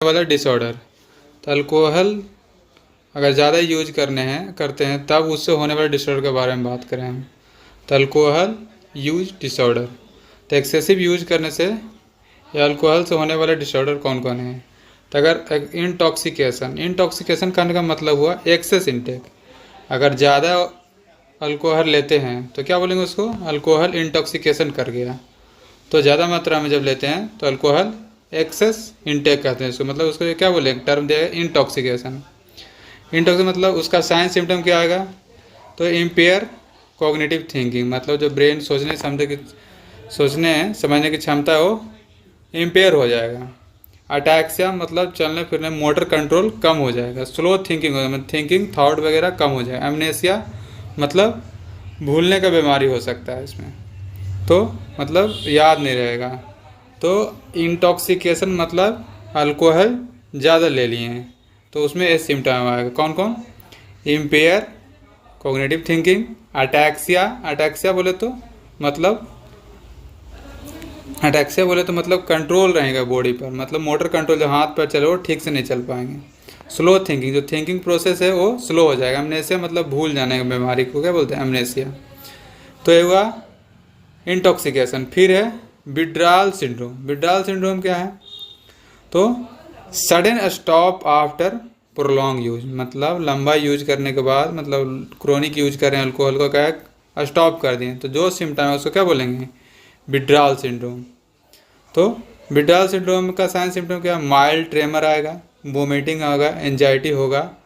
वाला डिसऑर्डर। तो अल्कोहल अगर ज़्यादा यूज करते हैं तब उससे होने वाले डिसऑर्डर के बारे में बात करें हम। तो अल्कोहल यूज डिसऑर्डर, तो एक्सेसिव यूज करने से या अल्कोहल से होने वाले डिसऑर्डर कौन कौन है। तो अगर इंटॉक्सिकेशन करने का मतलब हुआ एक्सेस इनटेक। अगर ज़्यादा अल्कोहल लेते हैं तो क्या बोलेंगे उसको, अल्कोहल इंटॉक्सिकेशन कर गया। तो ज़्यादा मात्रा में जब लेते हैं तो अल्कोहल एक्सेस इनटेक कहते हैं इसको, मतलब उसको क्या बोले, टर्म दिया है इंटॉक्सिकेशन। मतलब उसका साइंस सिम्टम क्या आएगा, तो इम्पेयर कॉग्निटिव थिंकिंग, मतलब जो ब्रेन सोचने समझने की क्षमता है वो इम्पेयर हो जाएगा। अटैक्सिया मतलब चलने फिरने मोटर कंट्रोल कम हो जाएगा। स्लो थिंकिंग हो जाएगा, थिंकिंग थॉट वगैरह कम हो जाएगा। एमनेसिया मतलब भूलने का बीमारी हो सकता है इसमें, तो मतलब याद नहीं रहेगा। तो इंटॉक्सिकेशन मतलब अल्कोहल ज़्यादा ले लिए हैं, तो उसमें ये सिम्टम आएगा कौन कौन, इम्पेयर कॉग्निटिव थिंकिंग, अटैक्सिया बोले तो मतलब कंट्रोल रहेगा बॉडी पर, मतलब मोटर कंट्रोल, जो हाथ पर चले वो ठीक से नहीं चल पाएंगे। स्लो थिंकिंग, जो थिंकिंग प्रोसेस है वो स्लो हो जाएगा। एमनेसिया मतलब भूल जाने की बीमारी को क्या बोलते हैं, एमनेसिया। तो ये हुआ इंटॉक्सिकेशन। फिर है विड्राल सिंड्रोम क्या है, तो sudden stop after prolong use, मतलब लंबा यूज करने के बाद, मतलब क्रोनिक यूज कर रहे हैं अल्कोहल को, क्या स्टॉप कर दिए, तो जो सिम्टम है उसको क्या बोलेंगे, विड्राल सिंड्रोम। तो विड्राल सिंड्रोम का साइन सिम्टम क्या, माइल्ड ट्रेमर आएगा, वोमिटिंग होगा, एंजाइटी होगा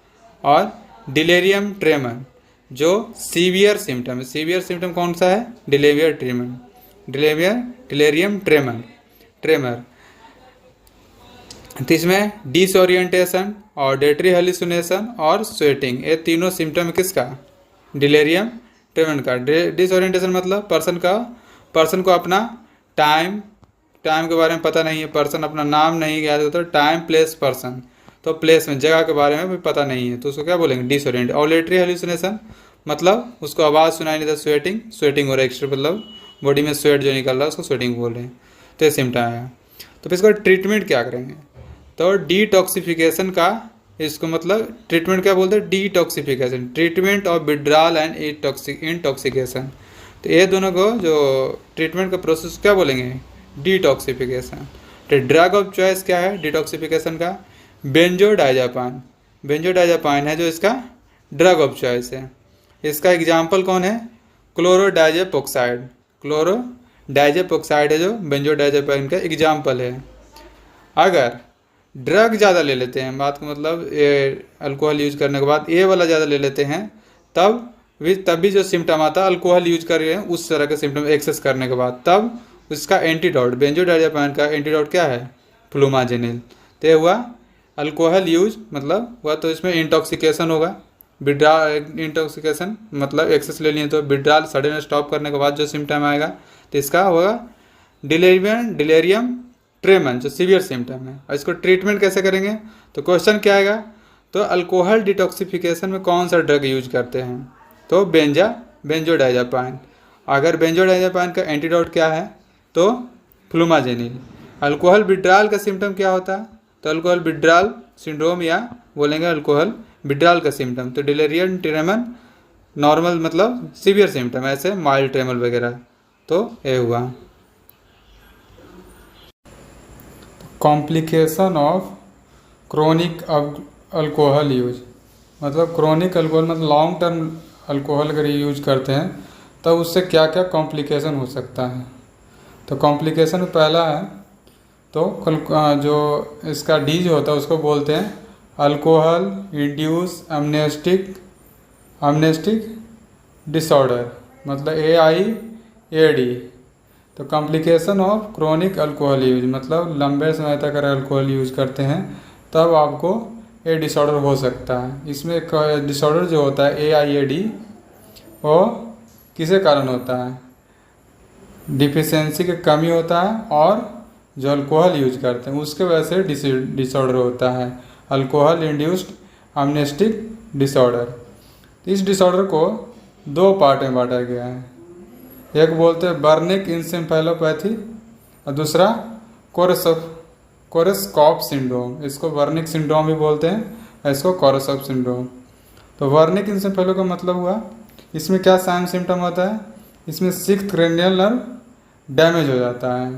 और डिलेरियम ट्रेमर। जो सीवियर सिम्टम है, सीवियर सिम्टम कौन सा है, डिलेरियम ट्रेमर। तो इसमें डिसओरिएंटेशन, ऑडिटरी हेलुसिनेशन और स्वेटिंग, ये तीनों सिम्टम किसका, डिलेरियम ट्रेमर का। डिसओरिएंटेशन मतलब पर्सन को अपना टाइम के बारे में पता नहीं है, पर्सन अपना नाम नहीं याद होता, टाइम प्लेस पर्सन, तो प्लेस में जगह के बारे में भी पता नहीं है, तो उसको क्या बोलेंगे, डिसओरिएंट। ऑडिटरी हेलुसिनेशन मतलब उसको आवाज़ सुनाई नहीं देता, स्वेटिंग हो रहा है एक्स्ट्रा, मतलब बॉडी में स्वेट जो निकल रहा है उसको स्वेटिंग बोल रहे हैं, तो ये सिम्टम है। तो फिर इसका ट्रीटमेंट क्या करेंगे, तो डिटॉक्सिफिकेशन का, इसको मतलब ट्रीटमेंट क्या बोलते हैं, detoxification, treatment of withdrawal and intoxication. तो ये दोनों को जो ट्रीटमेंट का प्रोसेस क्या बोलेंगे, डिटॉक्सिफिकेशन। तो ड्रग ऑफ चॉइस क्या है डिटॉक्सिफिकेशन का, बेंजोडाइजापाइन है जो इसका ड्रग ऑफ चॉइस है। इसका एग्जाम्पल कौन है, क्लोरोडाइजेपोक्साइड है जो बेंजोडाइजापाइन का एग्जाम्पल है। अगर ड्रग ज़्यादा ले लेते हैं, बात का मतलब ये अल्कोहल यूज करने के बाद ये वाला ज़्यादा ले लेते हैं, तब भी जो सिम्टम आता है अल्कोहल यूज कर रहे हैं उस तरह के सिम्टम एक्सेस करने के बाद, तब उसका एंटीडोट, बेंजोडाइजापाइन का एंटीडोट क्या है, फ्लूमाजेनिल। तो ये हुआ अल्कोहल यूज मतलब हुआ, तो इसमें इंटॉक्सिकेशन होगा। विड्रॉल इंटॉक्सिकेशन मतलब एक्सेस ले लिए तो विड्रॉल सडन स्टॉप करने के बाद जो सिम्टम आएगा, तो इसका होगा डिलेरियम ट्रेमन, जो सीवियर सिम्टम है। और इसको ट्रीटमेंट कैसे करेंगे, तो क्वेश्चन क्या आएगा, तो अल्कोहल डिटॉक्सिफिकेशन में कौन सा ड्रग यूज करते हैं, तो बेंजोडाइजापाइन। अगर बेंजोडाइजापाइन का एंटीडोट क्या है, तो फ्लूमाजेनिल। अल्कोहल विड्रॉल का सिम्टम क्या होता है, तो अल्कोहल विड्रॉल सिंड्रोम या बोलेंगे अल्कोहल विड्रॉल का सिम्टम, तो डिलेरियम ट्रेमन नॉर्मल मतलब सीवियर सिम्टम, ऐसे माइल्ड ट्रेमल वगैरह। तो ये हुआ complication of chronic alcohol use, मतलब क्रोनिक अल्कोहल मतलब लॉन्ग टर्म अल्कोहल अगर यूज करते हैं तब उससे क्या क्या कॉम्प्लिकेशन हो सकता है। तो कॉम्प्लिकेशन पहला है, तो जो इसका डी जो होता है उसको बोलते हैं अल्कोहल इंड्यूस अमनेस्टिक डिसऑर्डर, मतलब AIAD। तो complication of chronic alcohol use मतलब लंबे समय तक अगर अल्कोहल यूज करते हैं तब आपको ये डिसऑर्डर हो सकता है। इसमें एक डिसऑर्डर जो होता है AIAD, वो किसे कारण होता है, डिफिशियंसी की कमी होता है और जो अल्कोहल यूज करते हैं उसके वजह से डिसऑर्डर होता है, अल्कोहल इंड्यूस्ड अमनेस्टिक डिसऑर्डर। इस डिसऑर्डर को दो पार्ट में बांटा गया है, एक बोलते हैं बर्निक इंसेफेलोपैथी और दूसरा कोरेसकॉफ सिंड्रोम, इसको वर्निक सिंड्रोम भी बोलते हैं, इसको कोरेसकॉफ सिंड्रोम। तो वर्निक इंसेफेलो का मतलब हुआ, इसमें क्या साइन सिम्टम होता है, इसमें सिक्स्थ क्रेनियल नर्व डैमेज हो जाता है।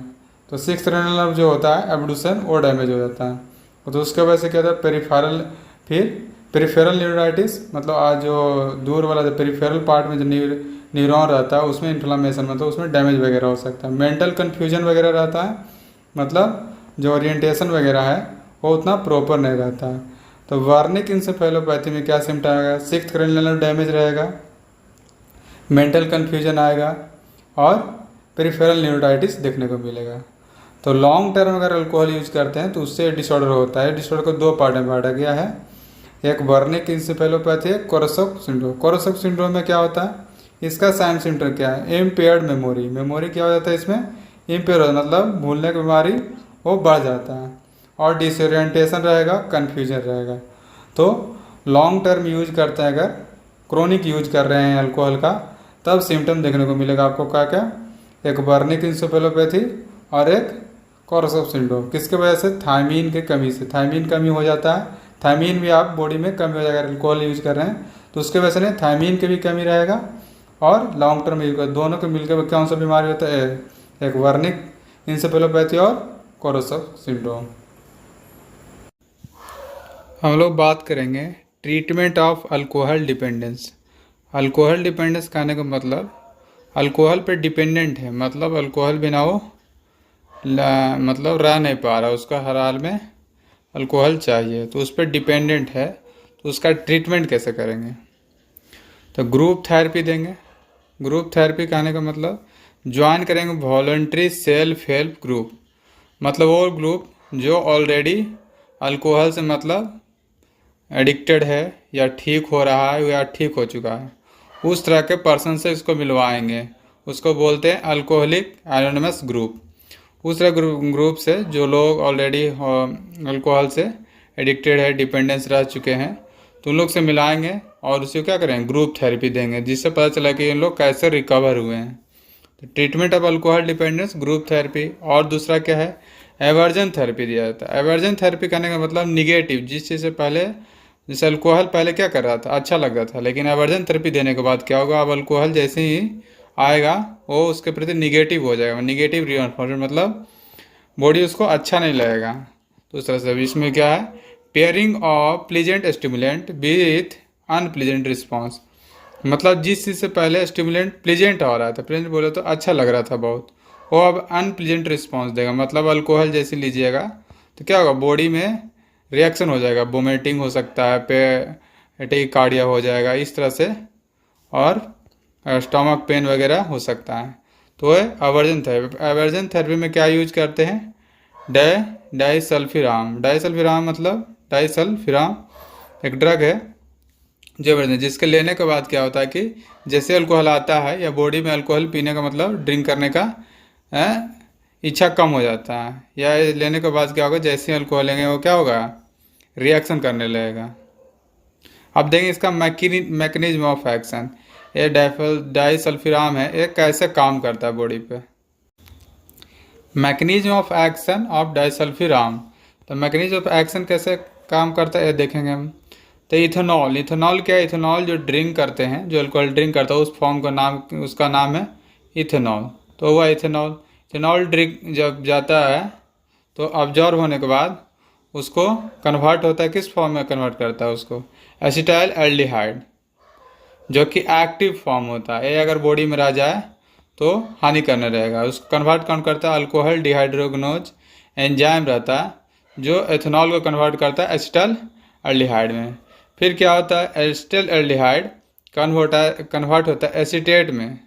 तो सिक्स्थ क्रेनियल नर्व जो होता है एब्डूसन, वो डैमेज हो जाता है। तो उसके वजह से क्या होता है, पेरिफेरल, फिर पेरिफेरल न्यूराइटिस, मतलब आज जो दूर वाला जो पेरिफेरल पार्ट में जो न्यूरॉन रहता है उसमें इन्फ्लामेशन, मतलब उसमें डैमेज वगैरह हो सकता है। मेंटल कन्फ्यूजन वगैरह रहता है, मतलब जो ओरिएंटेशन वगैरह है वो उतना प्रॉपर नहीं रहता है। तो वर्निक इंसेफेलोपैथी में क्या सिम्टम आएगा, सिक्स्थ क्रेनियल नर्व डैमेज रहेगा, मेंटल कन्फ्यूजन आएगा और पेरिफेरल न्यूराइटिस देखने को मिलेगा। तो लॉन्ग टर्म अगर अल्कोहल यूज करते हैं तो उससे डिसऑर्डर होता है। डिसऑर्डर को दो पार्ट में बांटा गया है, एक वर्निक इंसेफेलोपैथी है, कोरेसकॉफ सिंड्रोम। कोरेसकॉफ सिंड्रोम में क्या होता है, इसका साइन सिम्टम क्या है, इम्पेयर्ड मेमोरी। मेमोरी क्या हो जाता है इसमें, इम्पेयर हो, मतलब भूलने की बीमारी वो बढ़ जाता है, और डिसोरिएंटेशन रहेगा, कन्फ्यूजन रहेगा। तो लॉन्ग टर्म यूज करते हैं, अगर क्रोनिक यूज कर रहे हैं अल्कोहल का, तब सिम्टम देखने को मिलेगा आपको क्या क्या, एक वर्निक इंसेफेलोपैथी और एक कोरेसकॉफ सिंड्रोम। किसके वजह से, थायमीन की कमी से। थायमीन कमी हो जाता है, थायमीन भी आप बॉडी में कमी हो जाएगा, अगर अल्कोहल यूज कर रहे हैं तो उसके वजह से नहीं, थायमीन की भी कमी रहेगा और लॉन्ग टर्म यूज कर, दोनों के मिलकर कौन सा बीमारी होता है, एक वर्निक इंसेफेलोपैथी और कोरेसकॉफ सिंड्रोम। हम लोग बात करेंगे treatment of alcohol dependence. Alcohol dependence कहने का मतलब अल्कोहल पे डिपेंडेंट है, मतलब अल्कोहल बिना वो मतलब रह नहीं पा रहा, उसका हर हाल में अल्कोहल चाहिए, तो उस पर डिपेंडेंट है। तो उसका ट्रीटमेंट कैसे करेंगे, तो ग्रुप थेरेपी देंगे। ग्रुप थेरेपी कहने का मतलब ज्वाइन करेंगे वॉलंटरी सेल्फ हेल्प ग्रुप, मतलब वो ग्रुप जो ऑलरेडी अल्कोहल से मतलब एडिक्टेड है या ठीक हो रहा है या ठीक हो चुका है, उस तरह के पर्सन से इसको मिलवाएंगे। उसको बोलते हैं अल्कोहलिक एनोनिमस ग्रुप। उस तरह ग्रुप से जो लोग ऑलरेडी अल्कोहल से एडिक्टेड है, डिपेंडेंस रह चुके हैं, तो उन लोग से मिलाएंगे और उसको क्या करेंगे, ग्रुप थेरेपी देंगे, जिससे पता चला कि इन लोग कैसे रिकवर हुए हैं। तो treatment of alcohol dependence, group therapy. और दूसरा क्या है, एवर्जन थेरेपी दिया जाता है। एवर्जन थेरेपी करने का मतलब निगेटिव, जिस चीज़ से पहले, जैसे अल्कोहल पहले क्या कर रहा था, अच्छा लग रहा था, लेकिन एवर्जन थेरेपी देने के बाद क्या होगा, अब अल्कोहल जैसे ही आएगा वो उसके प्रति निगेटिव हो जाएगा, निगेटिव रिएंफोर्समेंट, मतलब बॉडी उसको अच्छा नहीं लगेगा। तो उस तरह से इसमें क्या है, pairing of pleasant stimulant with unpleasant response, मतलब जिस चीज़ से पहले स्टिमुलेंट प्लीजेंट आ रहा था, प्लीजेंट बोले तो अच्छा लग रहा था बहुत, वो अब अनप्लीजेंट रिस्पॉन्स देगा। मतलब अल्कोहल जैसे लीजिएगा तो क्या होगा, बॉडी में रिएक्शन हो जाएगा, वोमिटिंग हो सकता है, टेकिकार्डिया हो जाएगा इस तरह से, और स्टमक पेन वगैरह हो सकता है। तो है एवर्जन थेरेपी। एवर्जन थेरेपी में क्या यूज करते हैं, डाइसल्फिराम। डाइसल्फिराम मतलब डाइसल्फिराम एक ड्रग है जो एवर्जन, जिसके लेने के बाद क्या होता है कि जैसे अल्कोहल आता है या बॉडी में अल्कोहल पीने का मतलब ड्रिंक करने का इच्छा कम हो जाता है, या लेने के बाद क्या होगा, जैसे अल्कोहल लेंगे वो क्या होगा, रिएक्शन करने लगेगा। अब देखेंगे इसका मैकेनिज्म ऑफ एक्शन। ये डाइसल्फिराम है, ये कैसे काम करता है बॉडी पे। Mechanism of action of disulfiram, तो मैकेनिज्म ऑफ एक्शन कैसे काम करता है ये देखेंगे हम। तो इथेनॉल, इथेनॉल क्या है, इथेनॉल जो ड्रिंक करते हैं, जो अल्कोहल ड्रिंक करता है उस फॉर्म का नाम, उसका नाम है इथेनॉल। तो वह इथेनॉल, इथेनॉल ड्रिंक जब जाता है तो ऑब्जॉर्व होने के बाद उसको कन्वर्ट होता है, किस फॉर्म में कन्वर्ट करता है उसको, एसिटाइल एल्डिहाइड, जो कि एक्टिव फॉर्म होता है। ये अगर बॉडी में रह जाए तो हानि करने रहेगा। उसको कन्वर्ट कौन करता है, अल्कोहल डिहाइड्रोगेनेज एंजाइम रहता है जो एथेनॉल को कन्वर्ट करता है एसिटाइल एल्डिहाइड में। फिर क्या होता है, एसिटाइल एल्डिहाइड कन्वर्ट होता है एसीटेट में।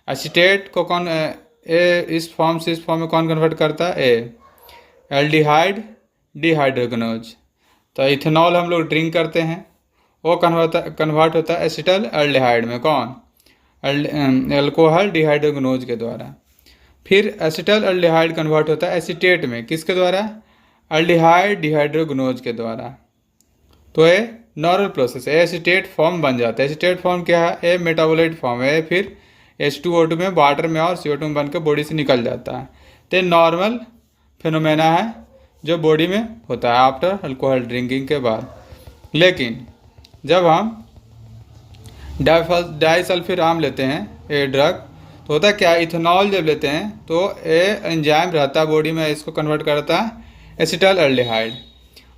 एसीटेट को कौन इस फॉर्म से इस फॉर्म में कौन कन्वर्ट करता है, एल्डिहाइड डिहाइड्रोगेनेज। तो इथेनॉल हम लोग ड्रिंक करते हैं, वो कन्वर्ट होता है एसिटाइल एल्डिहाइड में, कौन, अल्कोहल डिहाइड्रोगेनेज के द्वारा। फिर एसिटाइल एल्डिहाइड कन्वर्ट होता है एसीटेट में, किसके द्वारा, एल्डिहाइड डिहाइड्रोगेनेज के द्वारा। तो ये नॉर्मल प्रोसेस है, एसीटेट फॉर्म बन जाता है। एसीटेट फॉर्म क्या है, ये मेटाबोलाइट फॉर्म है, फिर H2O2 में वाटर में और CO2 में बन के बॉडी से निकल जाता है। तो नॉर्मल फिनोमेना है जो बॉडी में होता है आफ्टर अल्कोहल ड्रिंकिंग के बाद। लेकिन जब हम डाइसल्फिराम लेते हैं ये ड्रग, तो होता है क्या, इथेनॉल जब लेते हैं तो ये एंजाइम रहता है बॉडी में, इसको कन्वर्ट करता है एसिटाइल एल्डिहाइड।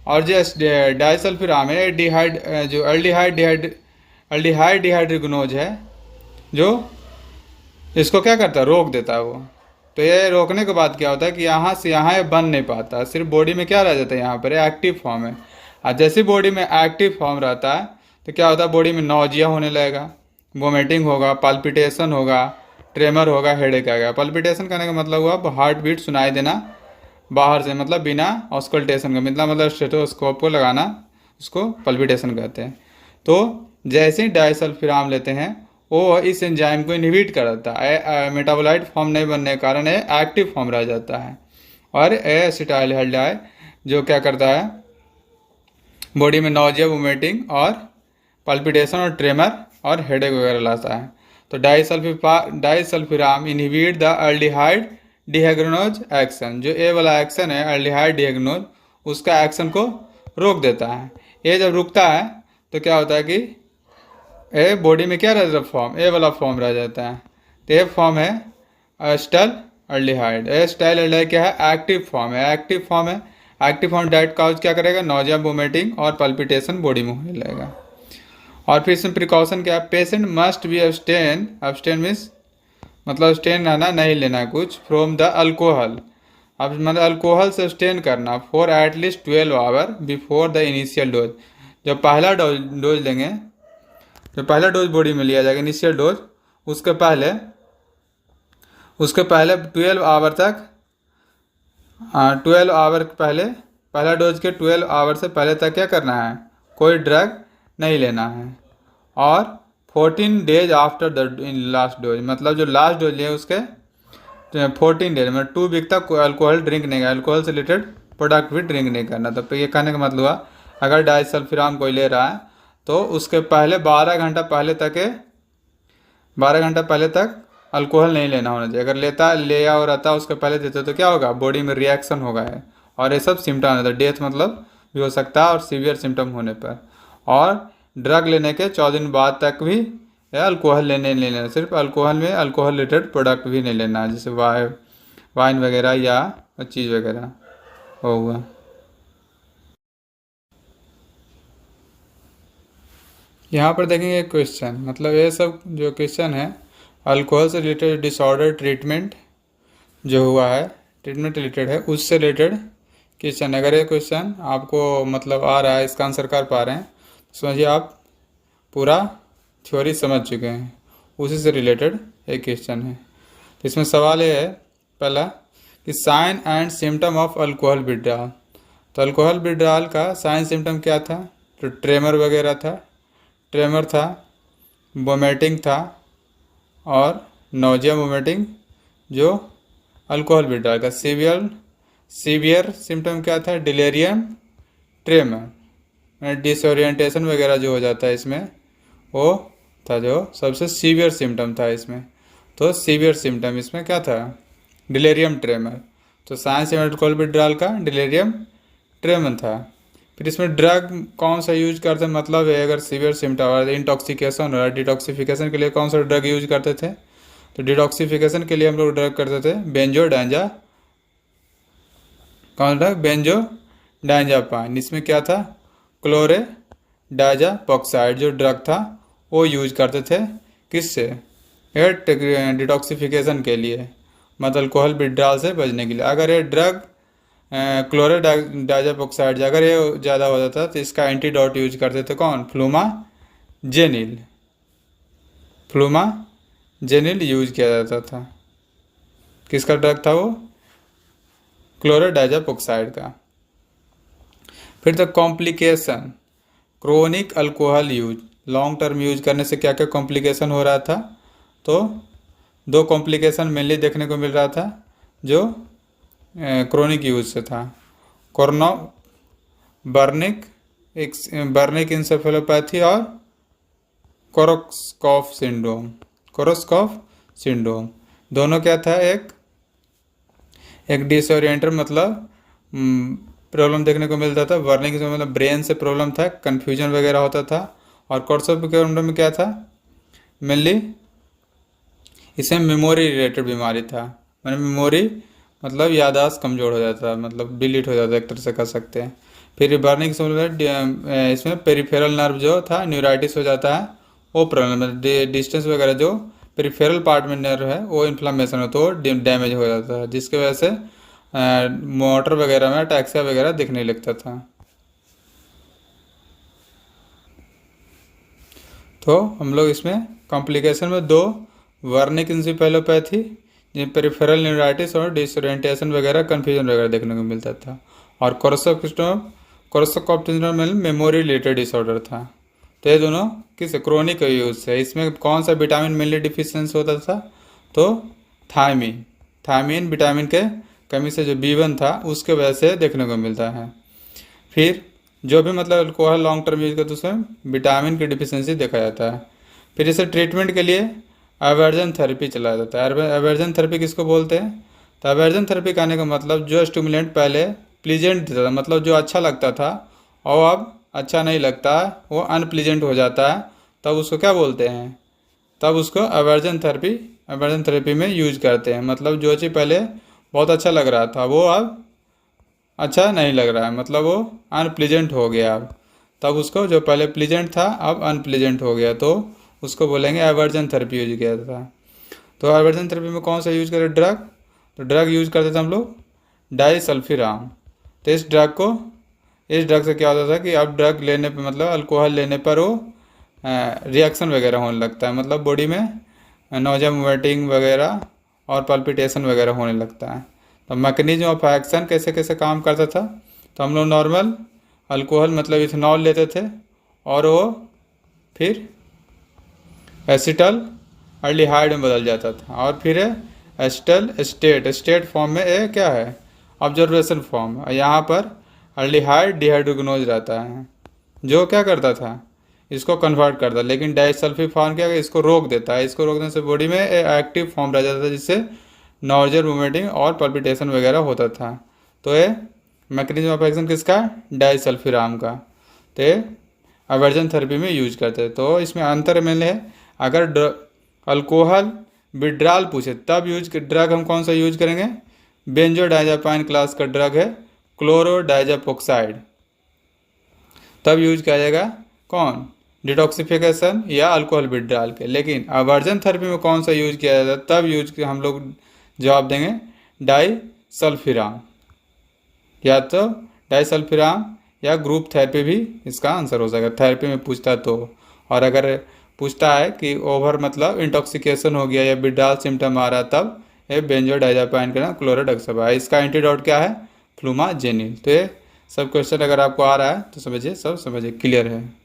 और जो डाइसल्फिराम है डिहाइड जो अल्डिहाइड डिहाइड्रोगेनोज है, जो इसको क्या करता है, रोक देता है वो। तो ये रोकने के बाद क्या होता है कि यहाँ से यहाँ ये बन नहीं पाता, सिर्फ बॉडी में क्या रह जाता है, यहाँ पर एक्टिव फॉर्म है। और जैसे बॉडी में एक्टिव फॉर्म रहता है तो क्या होता है, बॉडी में नौजिया होने लगेगा, वोमिटिंग होगा, पल्पिटेशन होगा, ट्रेमर होगा, हेडेक आएगा। पल्पिटेशन करने का मतलब हुआ हार्ट बीट सुनाई देना बाहर से, मतलब बिना ऑस्कल्टेशन का, मतलब स्टेथोस्कोप को लगाना, उसको पल्पिटेशन कहते हैं। तो जैसे ही डाइसल्फिराम लेते हैं वो इस एंजाइम को इनहिबिट कर देता है, मेटाबोलाइट फॉर्म नहीं बनने के कारण ये एक्टिव फॉर्म रह जाता है। और एसिटाइलहाइड जो क्या करता है, बॉडी में नौजिया, वोमिटिंग और पल्पिटेशन और ट्रेमर और हेडेक वगैरह लाता है। तो disulfiram inhibit the aldehyde dehydrogenase action, जो ए वाला एक्शन है अल्डिहाइड डिहाइड्रोगेनोज, उसका एक्शन को रोक देता है। ये जब रुकता है तो क्या होता है कि ए बॉडी में क्या रह जाता है, फॉर्म ए वाला फॉर्म रह जाता है। तो ये फॉर्म है एसिटाइल एल्डिहाइड। एसिटाइल एल्डिहाइड क्या है, एक्टिव फॉर्म है। एक्टिव फॉर्म डाइट काउज क्या करेगा, नौजिया, वोमिटिंग और पल्पिटेशन बॉडी में होने लगेगा। और फिर इसमें प्रिकॉशन क्या है, patient must be abstain means मतलब अब्सटेन रहना, नहीं लेना है कुछ, फ्रॉम द अल्कोहल। अब मतलब अल्कोहल से अब्सटेन करना for at least 12 hour before the initial dose. जब पहला डोज लेंगे, जब पहला डोज बॉडी में लिया जाएगा इनिशियल डोज, उसके पहले 12 आवर तक 12 आवर पहले, पहला डोज के 12 आवर से पहले तक क्या करना है, कोई ड्रग नहीं लेना है। और 14 days after the last dose, मतलब जो लास्ट डोज लिया उसके 14 डेज मतलब 2 वीक तक अल्कोहल ड्रिंक नहीं करना, अल्कोहल से रिलेटेड प्रोडक्ट भी ड्रिंक नहीं करना। तो ये कहने का मतलब हुआ, अगर डाइसल्फिराम कोई ले रहा है तो उसके पहले 12 घंटा पहले तक अल्कोहल नहीं लेना होना चाहिए। अगर ले और रहता उसके पहले देते तो क्या होगा, बॉडी में रिएक्शन होगा है, और ये सब सिम्टम होता है, डेथ मतलब भी हो सकता है और सीवियर सिम्टम होने पर। और ड्रग लेने के 14 दिन बाद तक भी अल्कोहल नहीं लेना, सिर्फ अल्कोहल में अल्कोहल रिलेटेड प्रोडक्ट भी नहीं लेना, जैसे वाइन वगैरह या चीज़ वगैरह हो हुआ। यहाँ पर देखेंगे एक क्वेश्चन, मतलब ये सब जो क्वेश्चन है अल्कोहल से रिलेटेड डिसऑर्डर ट्रीटमेंट जो हुआ है, ट्रीटमेंट रिलेटेड है, उससे रिलेटेड क्वेश्चन। अगर ये क्वेश्चन आपको मतलब आ रहा है, इसका आंसर कर पा रहे हैं, तो समझिए आप पूरा थ्योरी समझ चुके हैं, उसी से रिलेटेड एक क्वेश्चन है। तो इसमें सवाल ये है पहला कि sign and symptom of alcohol withdrawal. तो अल्कोहल विड्रॉल का साइन सिम्टम क्या था, तो ट्रेमर वगैरह था, वोमिटिंग था और नौजिया वोमिटिंग, जो अल्कोहल विड्रॉल का। सीवियर सिम्टम क्या था, डिलेरियम ट्रेमर, डिसोरिएंटेशन वगैरह जो हो जाता है इसमें, वो था जो सबसे सीवियर सिम्टम था इसमें। तो सीवियर सिम्टम इसमें क्या था, डिलेरियम ट्रेमर। तो साइंस अल्कोहल विड्रॉल का डिलेरियम ट्रेमर था। फिर इसमें ड्रग कौन सा यूज करते हैं, मतलब है अगर सीवियर सिम्टम और इंटॉक्सिकेशन हो रहा है, डिटॉक्सिफिकेशन के लिए कौन सा ड्रग यूज करते थे, तो डिटॉक्सिफिकेशन के लिए हम लोग ड्रग करते थे बेंजोडाइजापाइन। इसमें क्या था, क्लोरेडाइजापॉक्साइड जो ड्रग था वो यूज करते थे, किससे, डिटॉक्सिफिकेशन के लिए, मतलब अल्कोहल विड्रॉल से बचने के लिए। अगर ये ड्रग क्लोरेडाइजापॉक्साइड अगर ये ज़्यादा हो जाता तो इसका एंटीडोट यूज करते थे कौन, फ्लूमाजेनिल यूज किया जाता था। किसका ड्रग था वो, क्लोरेडाइजापॉक्साइड का। फिर तो complication, chronic alcohol use, long term use करने से क्या क्या कॉम्प्लिकेशन हो रहा था, तो 2 कॉम्प्लिकेशन मेनली देखने को मिल रहा था जो क्रोनिक यूज से था, बर्निक इंसेफेलोपैथी और कोरोस्कॉफ सिंड्रोम। दोनों क्या था, एक डिसोरिएंटर मतलब प्रॉब्लम देखने को मिलता था। वर्निंग से मतलब ब्रेन से प्रॉब्लम था, कन्फ्यूजन वगैरह होता था। और कोर्सोपियर में क्या था, मेनली इसमें मेमोरी रिलेटेड बीमारी था। मैंने मेमोरी मतलब याददाश्त कमज़ोर हो जाता है, मतलब डिलीट हो जाता है, एक तरह से कह सकते हैं। फिर बर्निंग से मतलब इसमें पेरिफेरल नर्व जो था न्यूराइटिस हो जाता है, वो प्रॉब्लम है। डिस्टेंस वगैरह जो पेरिफेरल पार्ट में नर्व है वो इन्फ्लामेशन हो तो डैमेज हो जाता है, जिसकी वजह से मोटर वगैरह में टैक्सिया वगैरह दिखने लगता था। तो हम लोग इसमें कॉम्प्लिकेशन में दो वर्निक इंसेफेलोपैथी, जिन पेरिफेरल न्यूराइटिस और डिसोरिएंटेशन वगैरह कन्फ्यूजन वगैरह देखने को मिलता था। और कोर्सोकॉप सिंड्रोम में मेमोरी रिलेटेड डिसऑर्डर था। तो ये दोनों किस क्रोनिक यूज है। इसमें कौन सा विटामिन मेनली डिफिशियंसी होता था, तो थायमीन विटामिन के कमी से जो B1 था उसके वजह से देखने को मिलता है। फिर जो भी मतलब अल्कोहल लॉन्ग टर्म यूज करते हैं उसमें विटामिन की डिफिशियंसी देखा जाता है। फिर इसे ट्रीटमेंट के लिए एवर्जन थेरेपी चलाया जाता है। एवर्जन थेरेपी किसको बोलते हैं, तो एवर्जन थेरेपी कहने का मतलब जो स्टिमुलेंट पहले प्लीजेंट था, मतलब जो अच्छा लगता था और अब अच्छा नहीं लगता, वो अनप्लीजेंट हो जाता है, तब उसको क्या बोलते हैं, तब उसको एवर्जन थेरेपी में यूज करते हैं। मतलब जो चीज़ पहले बहुत अच्छा लग रहा था वो अब अच्छा नहीं लग रहा है, मतलब वो अनप्लीजेंट हो गया अब, तब उसको जो पहले प्लीजेंट था अब अनप्लीजेंट हो गया, तो उसको बोलेंगे एवर्जन थेरेपी यूज किया था। तो एवर्जन थेरेपी में कौन सा यूज करें, ड्रग, तो ड्रग यूज करते थे हम लोग डाइसल्फिराम। तो इस ड्रग से क्या होता था कि अब ड्रग लेने पे मतलब अल्कोहल लेने पर वो रिएक्शन वगैरह होने लगता है, मतलब बॉडी में नोजा वोमिटिंग वगैरह और पल्पिटेशन वगैरह होने लगता है। तो मैकेनिज्म ऑफ एक्शन कैसे कैसे काम करता था, तो हम लोग नॉर्मल अल्कोहल मतलब इथेनॉल लेते थे और वो फिर एसिटल एल्डिहाइड में बदल जाता था, और फिर एसिटल स्टेट फॉर्म में ये क्या है ऑब्जर्वेशन फॉर्म, यहाँ पर एल्डिहाइड डिहाइड्रोगेनोज रहता है जो क्या करता था इसको कन्वर्ट करता, लेकिन डाइसल्फाइड फॉर्म क्या है इसको रोक देता है। इसको रोकने से बॉडी में एक्टिव फॉर्म रह जाता था जिससे नॉर्जर वोमिटिंग और पल्पिटेशन वगैरह होता था। तो ये मैकेनिज्म ऑफ एक्शन किसका, डाइसल्फिराम का। तो ये एवर्जन थेरेपी में यूज करते हैं। तो इसमें अंतर में है, अगर अल्कोहल विड्राल पूछे तब ड्रग हम कौन सा यूज करेंगे, बेंजोडाइजापाइन क्लास का ड्रग है क्लोरोडाइजापोक्साइड, तब यूज किया जाएगा कौन, डिटॉक्सिफिकेशन या अल्कोहल विड्राल के। लेकिन एवर्जन थेरेपी में कौन सा यूज किया जाता है, तब हम लोग जवाब देंगे डाइसल्फिराम, या तो डाइसल्फिराम या ग्रुप थेरेपी भी इसका आंसर हो सकता है थेरेपी में पूछता तो। और अगर पूछता है कि ओवर मतलब इंटॉक्सिकेशन हो गया या विड्राल सिम्टम आ रहा है, तब ये बेंजोडाइजापाइन का क्लोरोडक्साबाइड, इसका एंटीडोट क्या है फ्लूमाजेनिल। तो ये सब क्वेश्चन अगर आपको आ रहा है तो समझिए, सब समझिए क्लियर है।